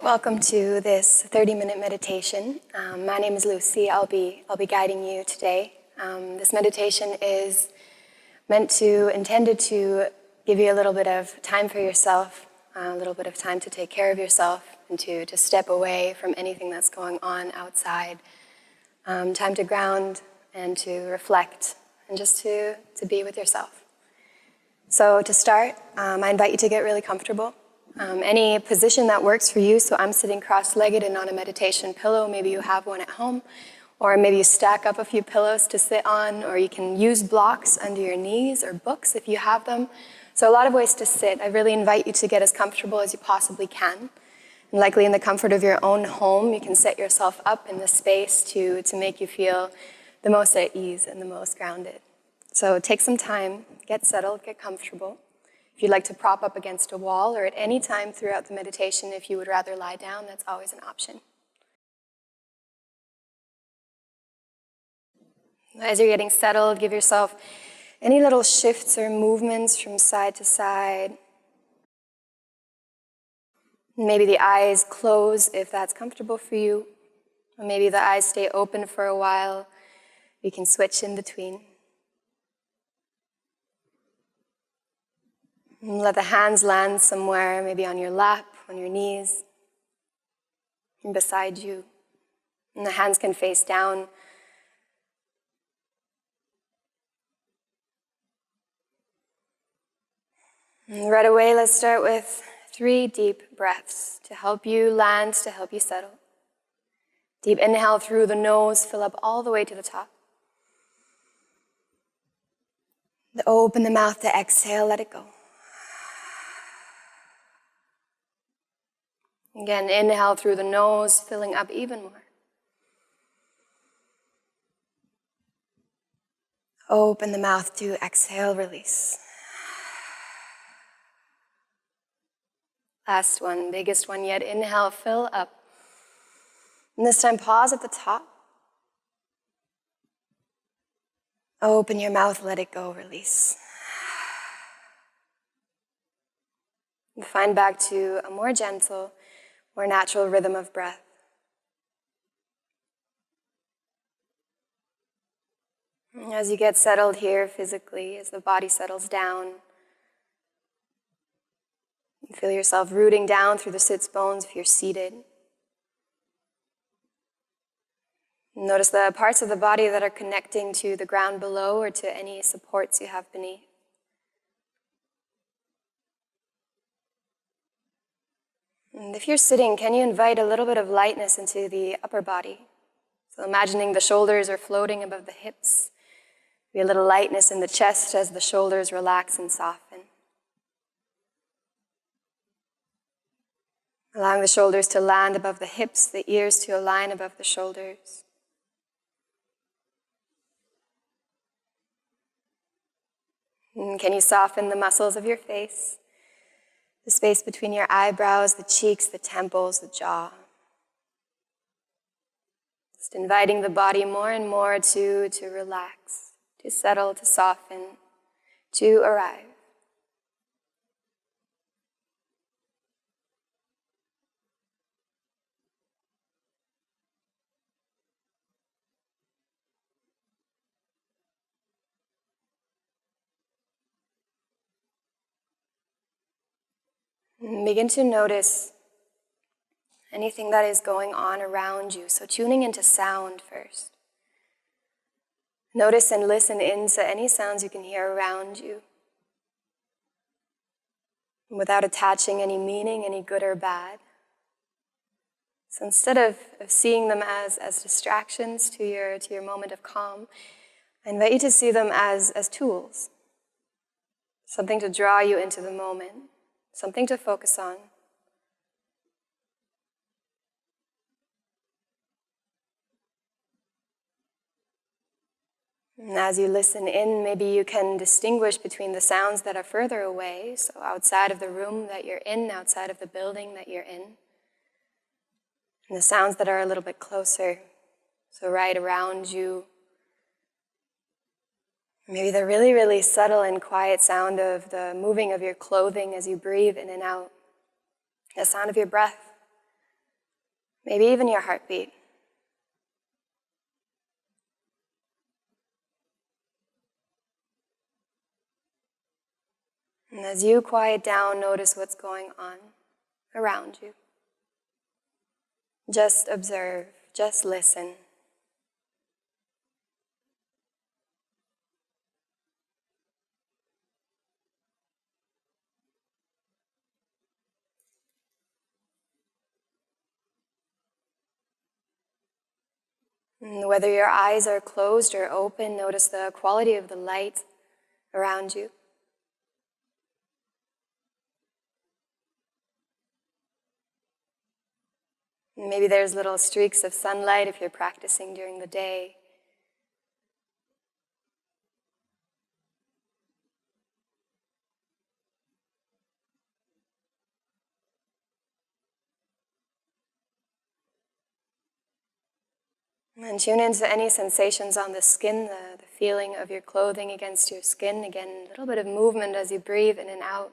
Welcome to this 30-minute meditation. My name is Lucie. I'll be guiding you today. This meditation is intended to give you a little bit of time for yourself, a little bit of time to take care of yourself, and to step away from anything that's going on outside. Time to ground and to reflect, and just to be with yourself. So to start, I invite you to get really comfortable. Any position that works for you. So I'm sitting cross-legged and on a meditation pillow. Maybe you have one at home, or maybe you stack up a few pillows to sit on, or you can use blocks under your knees or books if you have them. So a lot of ways to sit. I really invite you to get as comfortable as you possibly can. And likely in the comfort of your own home, you can set yourself up in the space to make you feel the most at ease and the most grounded. So take some time, get settled, get comfortable. If you'd like to prop up against a wall, or at any time throughout the meditation, if you would rather lie down, that's always an option. As you're getting settled, give yourself any little shifts or movements from side to side. Maybe the eyes close if that's comfortable for you, or maybe the eyes stay open for a while. You can switch in between. And let the hands land somewhere, maybe on your lap, on your knees, and beside you. And the hands can face down. And right away, let's start with 3 deep breaths to help you land, to help you settle. Deep inhale through the nose, fill up all the way to the top. Open the mouth to exhale, let it go. Again, inhale through the nose, filling up even more. Open the mouth to exhale, release. Last one, biggest one yet. Inhale, fill up. And this time, pause at the top. Open your mouth, let it go, release. And find back to a more gentle, more natural rhythm of breath. As you get settled here physically, as the body settles down, you feel yourself rooting down through the sits bones if you're seated. Notice the parts of the body that are connecting to the ground below or to any supports you have beneath. And if you're sitting, can you invite a little bit of lightness into the upper body? So imagining the shoulders are floating above the hips. Be a little lightness in the chest as the shoulders relax and soften. Allowing the shoulders to land above the hips, the ears to align above the shoulders. And can you soften the muscles of your face? The space between your eyebrows, the cheeks, the temples, the jaw. Just inviting the body more and more to relax, to settle, to soften, to arrive. And begin to notice anything that is going on around you. So tuning into sound first. Notice and listen into any sounds you can hear around you, without attaching any meaning, any good or bad. So instead of seeing them as distractions to your moment of calm, I invite you to see them as tools. Something to draw you into the moment. Something to focus on. And as you listen in, maybe you can distinguish between the sounds that are further away, so outside of the room that you're in, outside of the building that you're in, and the sounds that are a little bit closer, so right around you. Maybe the really, really subtle and quiet sound of the moving of your clothing as you breathe in and out. The sound of your breath. maybe even your heartbeat. And as you quiet down, notice what's going on around you. Just observe, just listen. And whether your eyes are closed or open, notice the quality of the light around you. Maybe there's little streaks of sunlight if you're practicing during the day. And tune into any sensations on the skin, the feeling of your clothing against your skin. Again, a little bit of movement as you breathe in and out.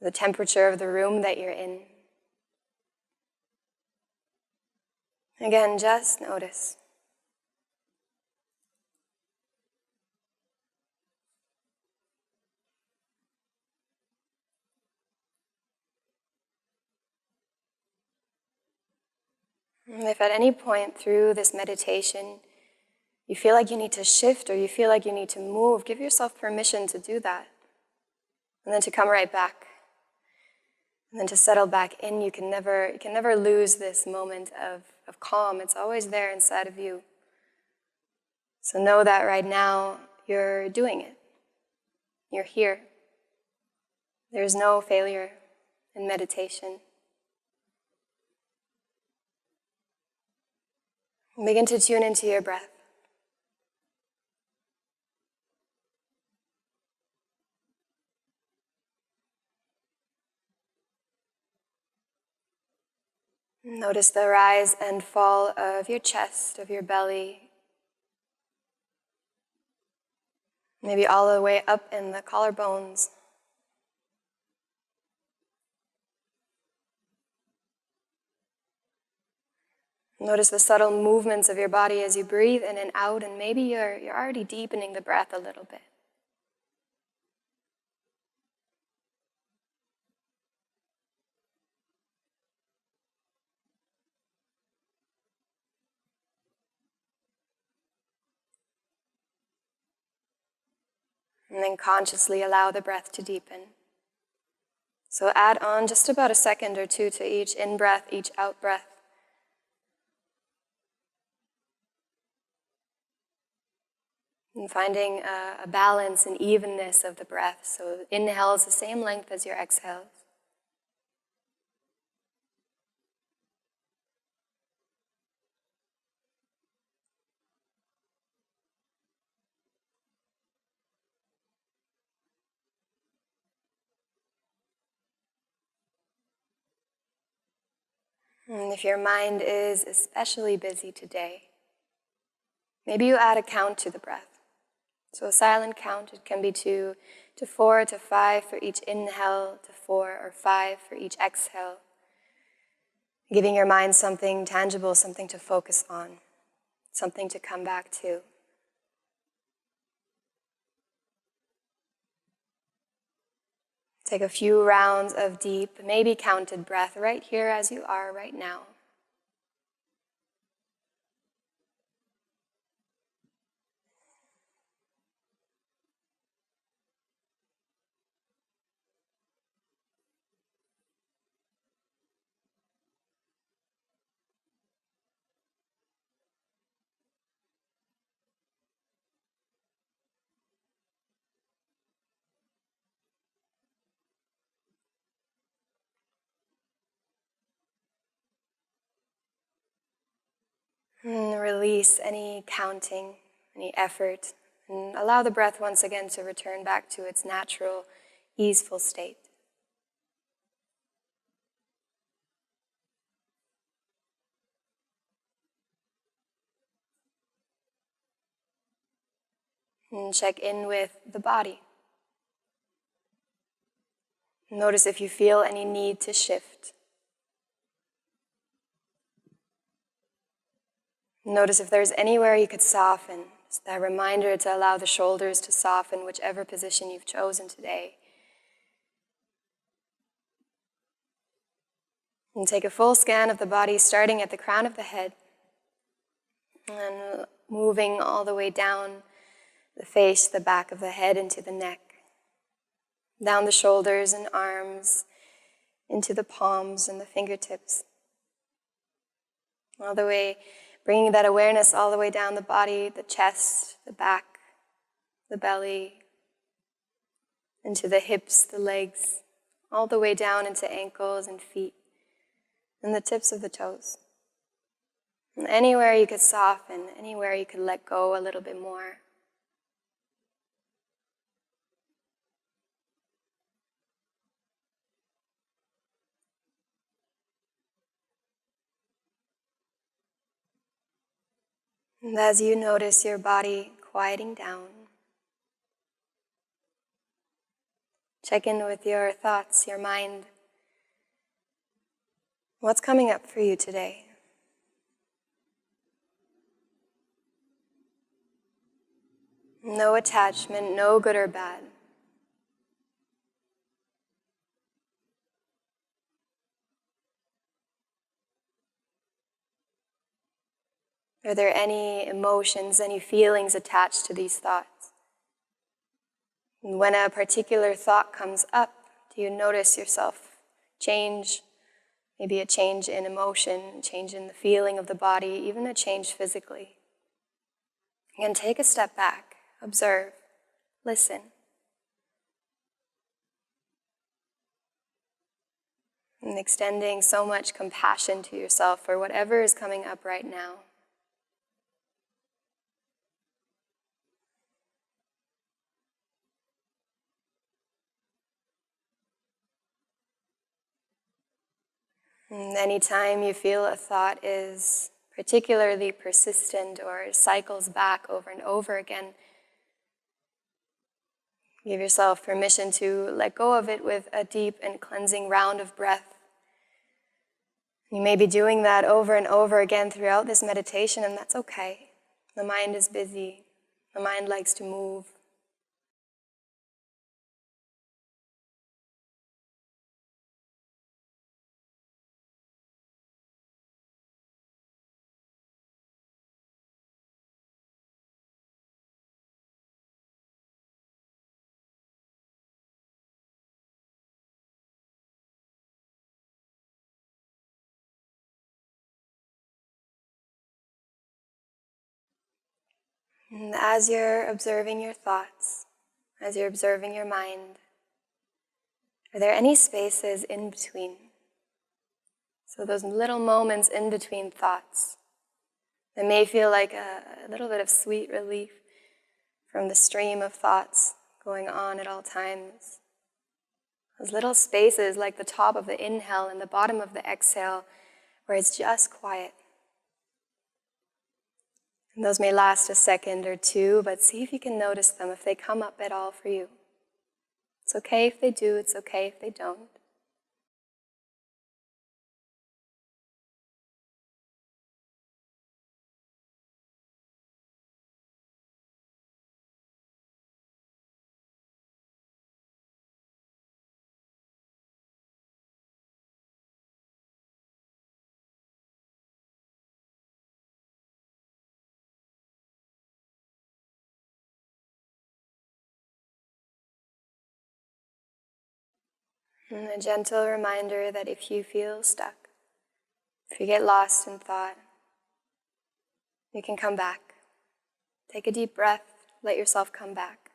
The temperature of the room that you're in. Again, just notice. And if at any point through this meditation you feel like you need to shift or you feel like you need to move, give yourself permission to do that. And then to come right back. And then to settle back in. You can never lose this moment of calm. It's always there inside of you. So know that right now you're doing it. You're here. There's no failure in meditation. Begin to tune into your breath. Notice the rise and fall of your chest, of your belly. Maybe all the way up in the collarbones. Notice the subtle movements of your body as you breathe in and out, and maybe you're already deepening the breath a little bit. And then consciously allow the breath to deepen. So add on just about a second or two to each in-breath, each out-breath. And finding a balance and evenness of the breath. So inhale is the same length as your exhales. And if your mind is especially busy today, maybe you add a count to the breath. So a silent count, it can be to 4 to 5 for each inhale, to 4 or 5 for each exhale. Giving your mind something tangible, something to focus on, something to come back to. Take a few rounds of deep, maybe counted breath right here as you are right now. And release any counting, any effort, and allow the breath once again to return back to its natural, easeful state. And check in with the body. Notice if you feel any need to shift. Notice if there's anywhere you could soften. Just that reminder to allow the shoulders to soften, whichever position you've chosen today. And take a full scan of the body, starting at the crown of the head and moving all the way down the face, the back of the head, into the neck, down the shoulders and arms, into the palms and the fingertips, all the way, bringing that awareness all the way down the body, the chest, the back, the belly, into the hips, the legs, all the way down into ankles and feet, and the tips of the toes. And anywhere you could soften, anywhere you could let go a little bit more. And as you notice your body quieting down, check in with your thoughts, your mind. What's coming up for you today? No attachment, no good or bad. Are there any emotions, any feelings attached to these thoughts? And when a particular thought comes up, do you notice yourself change? Maybe a change in emotion, a change in the feeling of the body, even a change physically. Again, take a step back, observe, listen. And extending so much compassion to yourself for whatever is coming up right now. And anytime you feel a thought is particularly persistent or cycles back over and over again, give yourself permission to let go of it with a deep and cleansing round of breath. You may be doing that over and over again throughout this meditation, and that's okay. The mind is busy. The mind likes to move. And as you're observing your thoughts, as you're observing your mind, are there any spaces in between? So those little moments in between thoughts that may feel like a little bit of sweet relief from the stream of thoughts going on at all times. Those little spaces like the top of the inhale and the bottom of the exhale where it's just quiet. And those may last a second or two, but see if you can notice them, if they come up at all for you. It's okay if they do, it's okay if they don't. And a gentle reminder that if you feel stuck, if you get lost in thought, you can come back. Take a deep breath, let yourself come back.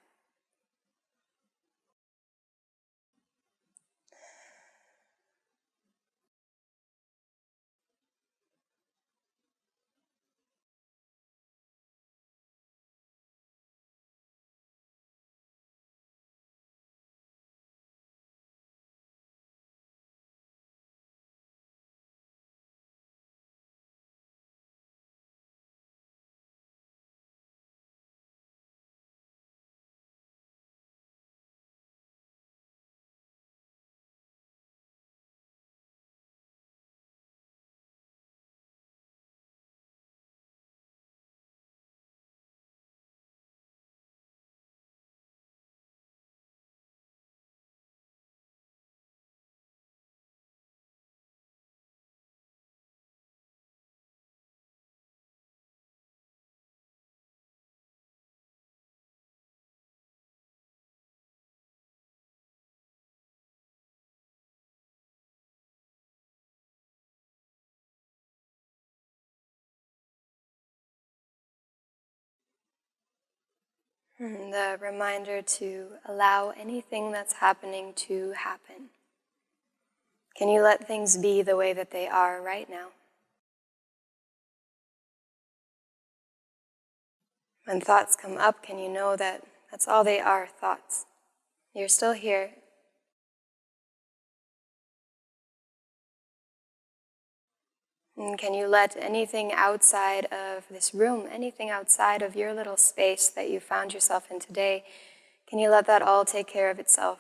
And the reminder to allow anything that's happening to happen. Can you let things be the way that they are right now? When thoughts come up, can you know that that's all they are, thoughts? You're still here. And can you let anything outside of this room, anything outside of your little space that you found yourself in today, can you let that all take care of itself?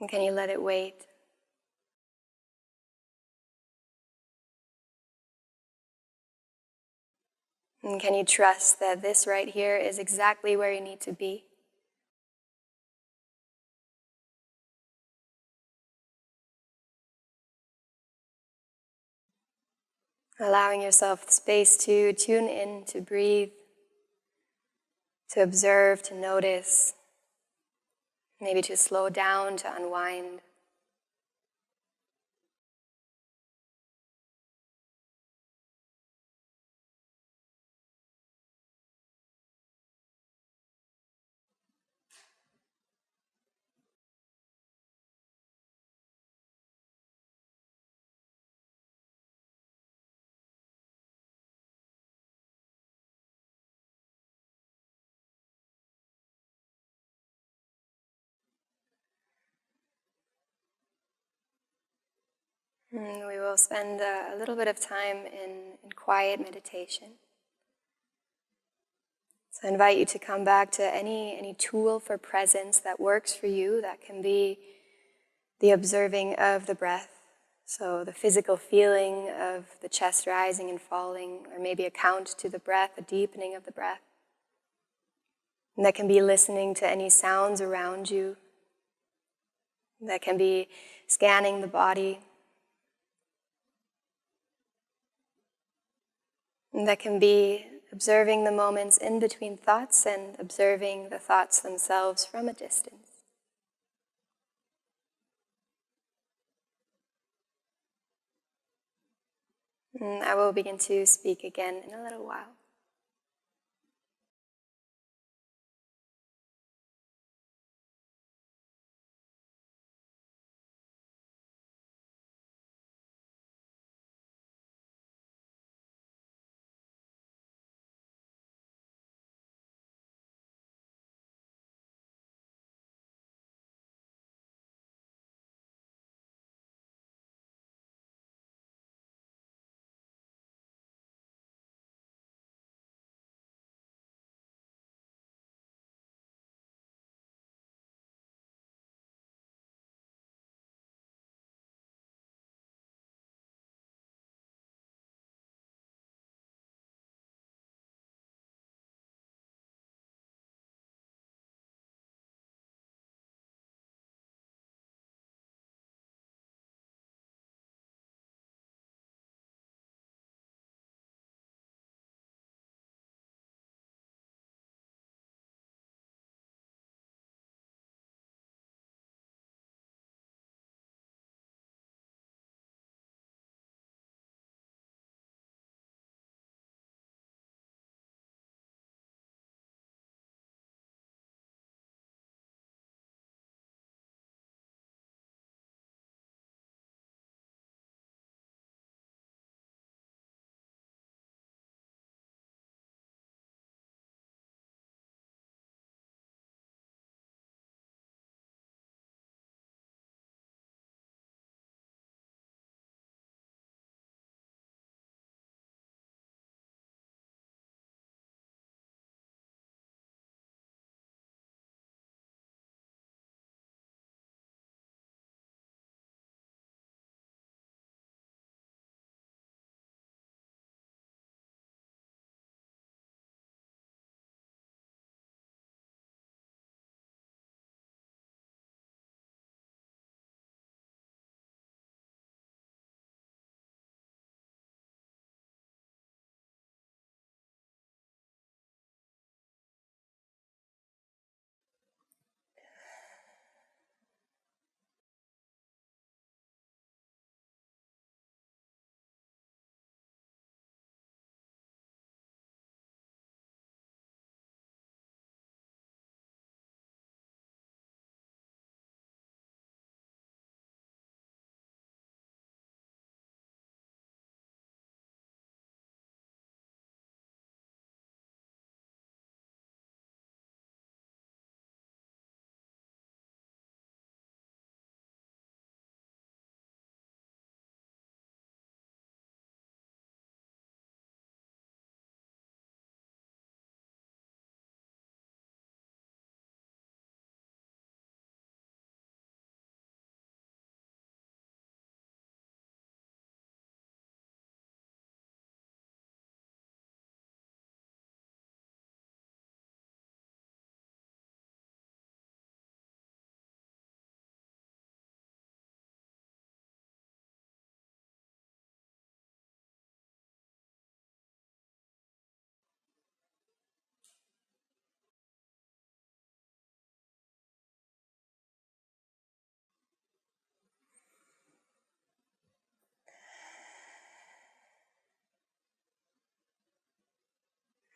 And can you let it wait? And can you trust that this right here is exactly where you need to be? Allowing yourself space to tune in, to breathe, to observe, to notice, maybe to slow down, to unwind. And we will spend a little bit of time in quiet meditation. So I invite you to come back to any tool for presence that works for you. That can be the observing of the breath. So the physical feeling of the chest rising and falling, or maybe a count to the breath, a deepening of the breath. And that can be listening to any sounds around you. That can be scanning the body. And that can be observing the moments in between thoughts and observing the thoughts themselves from a distance. And I will begin to speak again in a little while.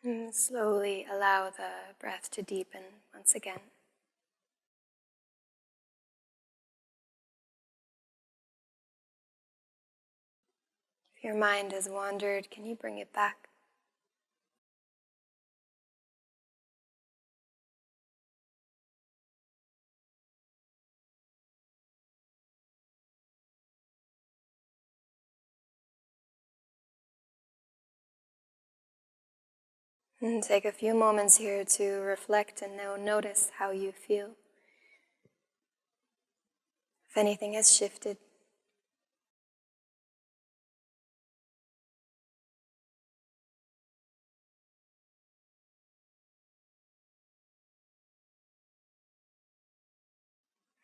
And slowly allow the breath to deepen once again. If your mind has wandered, can you bring it back? And take a few moments here to reflect and now notice how you feel. If anything has shifted.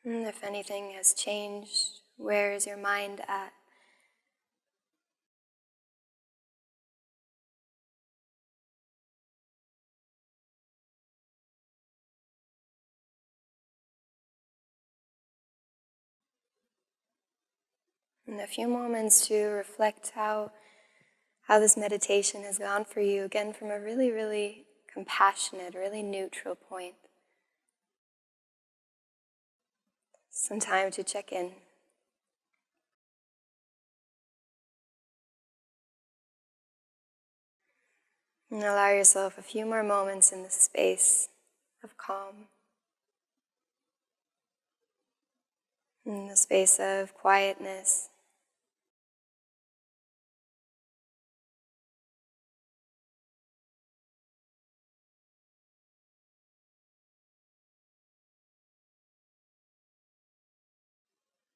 And if anything has changed, where is your mind at? And a few moments to reflect how this meditation has gone for you, again from a really, really compassionate, really neutral point. Some time to check in. And allow yourself a few more moments in this space of calm, in the space of quietness.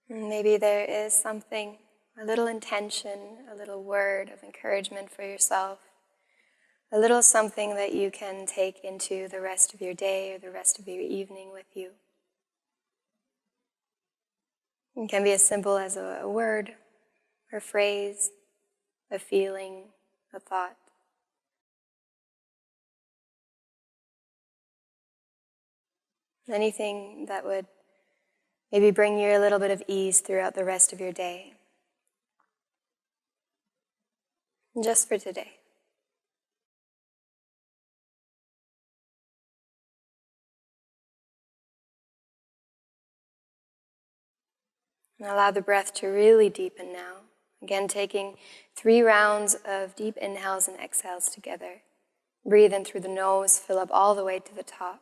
And maybe there is something, a little intention, a little word of encouragement for yourself, a little something that you can take into the rest of your day or the rest of your evening with you. It can be as simple as a word, or phrase, a feeling, a thought. Anything that would maybe bring you a little bit of ease throughout the rest of your day. Just for today. And allow the breath to really deepen now. Again, taking 3 rounds of deep inhales and exhales together. Breathe in through the nose, fill up all the way to the top.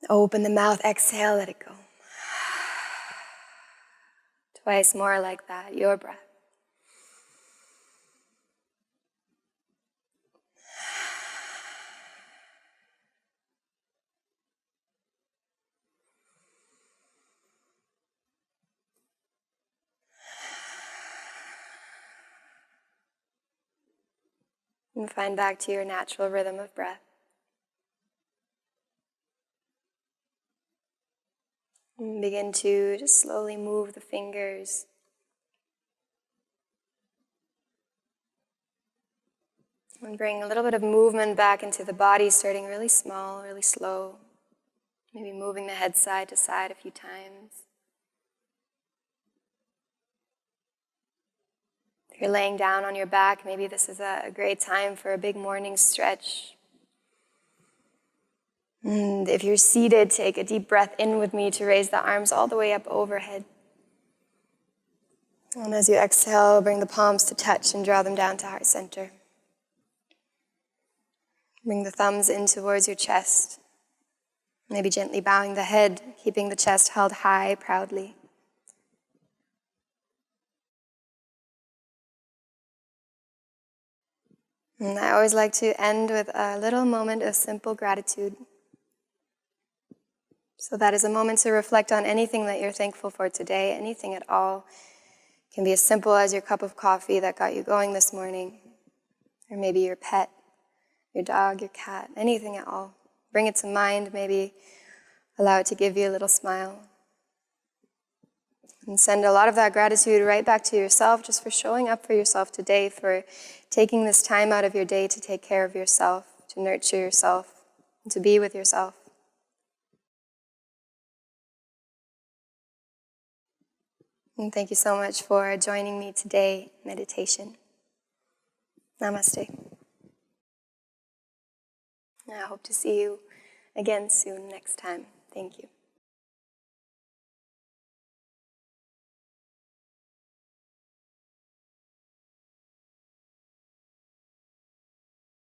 Open the mouth, exhale, let it go. Twice more like that, your breath. And find back to your natural rhythm of breath. And begin to just slowly move the fingers. And bring a little bit of movement back into the body, starting really small, really slow. Maybe moving the head side to side a few times. If you're laying down on your back, maybe this is a great time for a big morning stretch. And if you're seated, take a deep breath in with me to raise the arms all the way up overhead. And as you exhale, bring the palms to touch and draw them down to heart center. Bring the thumbs in towards your chest. Maybe gently bowing the head, keeping the chest held high proudly. And I always like to end with a little moment of simple gratitude. So that is a moment to reflect on anything that you're thankful for today, anything at all. It can be as simple as your cup of coffee that got you going this morning, or maybe your pet, your dog, your cat, anything at all. Bring it to mind, maybe allow it to give you a little smile. And send a lot of that gratitude right back to yourself, just for showing up for yourself today, for taking this time out of your day to take care of yourself, to nurture yourself, and to be with yourself. And thank you so much for joining me today, meditation. Namaste. I hope to see you again soon next time. Thank you.